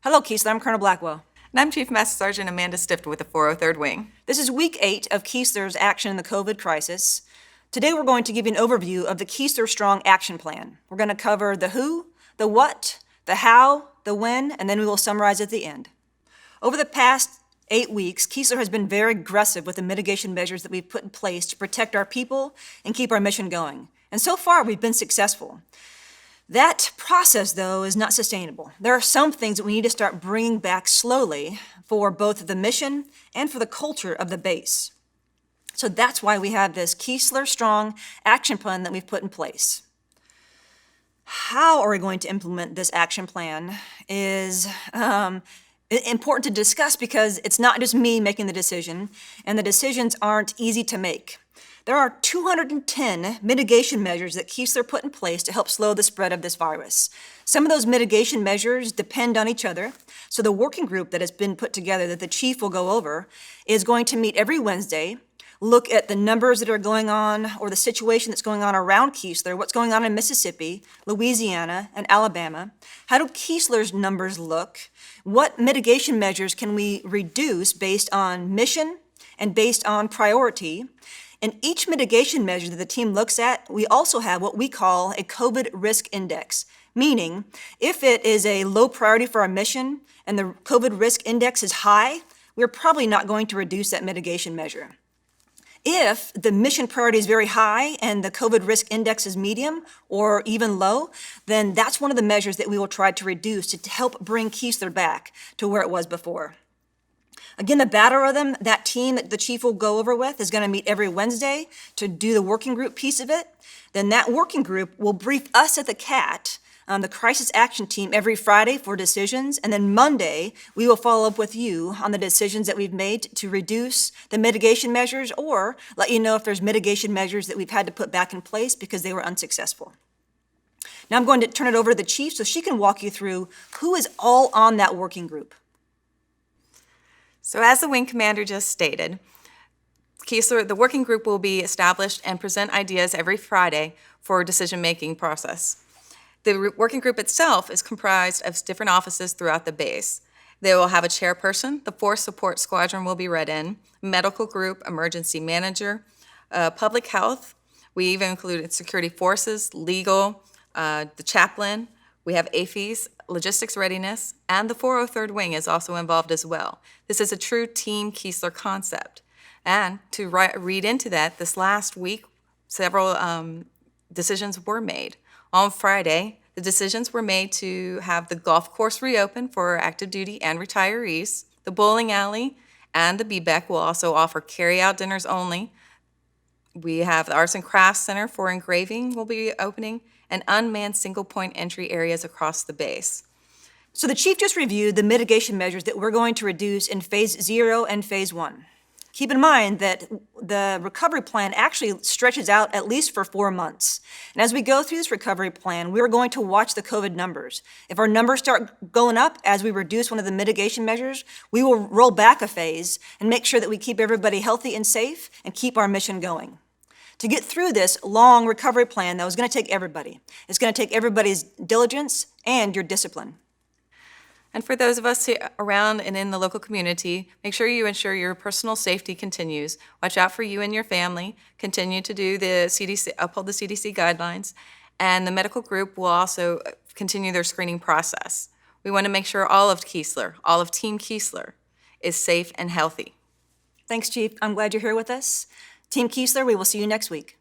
Hello, Keesler. I'm Colonel Blackwell. And I'm Chief Master Sergeant Amanda Stifter with the 403rd Wing. This is week 8 of Keesler's action in the COVID crisis. Today we're going to give you an overview of the Keesler Strong Action Plan. We're going to cover the who, the what, the how, the when, and then we will summarize at the end. Over the past 8 weeks, Keesler has been very aggressive with the mitigation measures that we've put in place to protect our people and keep our mission going. And so far, we've been successful. That process, though, is not sustainable. There are some things that we need to start bringing back slowly for both the mission and for the culture of the base. So that's why we have this Keesler Strong Action Plan that we've put in place. How are we going to implement this action plan is important to discuss because it's not just me making the decision, and the decisions aren't easy to make. There are 210 mitigation measures that Keesler put in place to help slow the spread of this virus. Some of those mitigation measures depend on each other. So the working group that has been put together that the chief will go over is going to meet every Wednesday, look at the numbers that are going on or the situation that's going on around Keesler, what's going on in Mississippi, Louisiana, and Alabama. How do Keesler's numbers look? What mitigation measures can we reduce based on mission and based on priority? In each mitigation measure that the team looks at, we also have what we call a COVID risk index, meaning if it is a low priority for our mission and the COVID risk index is high, we're probably not going to reduce that mitigation measure. If the mission priority is very high and the COVID risk index is medium or even low, then that's one of the measures that we will try to reduce to help bring Keesler back to where it was before. Again, the battle of them, that team that the chief will go over with is going to meet every Wednesday to do the working group piece of it. Then that working group will brief us at the CAT, the Crisis Action Team, every Friday for decisions. And then Monday, we will follow up with you on the decisions that we've made to reduce the mitigation measures or let you know if there's mitigation measures that we've had to put back in place because they were unsuccessful. Now I'm going to turn it over to the chief so she can walk you through who is all on that working group. So as the wing commander just stated, Keesler, the working group will be established and present ideas every Friday for a decision-making process. The working group itself is comprised of different offices throughout the base. They will have a chairperson, the Force Support Squadron will be read in, medical group, emergency manager, public health. We even included security forces, legal, the chaplain. We have AFES, logistics readiness, and the 403rd Wing is also involved as well. This is a true Team Keesler concept. And to read into that, this last week, several decisions were made. On Friday, the decisions were made to have the golf course reopen for active duty and retirees. The bowling alley and the BBEC will also offer carry-out dinners only. We have the Arts and Crafts Center for engraving will be opening, and unmanned single-point entry areas across the base. So the chief just reviewed the mitigation measures that we're going to reduce in phase 0 and phase 1. Keep in mind that the recovery plan actually stretches out at least for 4 months. And as we go through this recovery plan, we're going to watch the COVID numbers. If our numbers start going up as we reduce one of the mitigation measures, we will roll back a phase and make sure that we keep everybody healthy and safe and keep our mission going. To get through this long recovery plan, though, is going to take everybody. It's going to take everybody's diligence and your discipline. And for those of us around and in the local community, make sure you ensure your personal safety continues. Watch out for you and your family. Continue to do the CDC, uphold the CDC guidelines. And the medical group will also continue their screening process. We want to make sure all of Keesler, all of Team Keesler, is safe and healthy. Thanks, Chief. I'm glad you're here with us. Team Keesler, we will see you next week.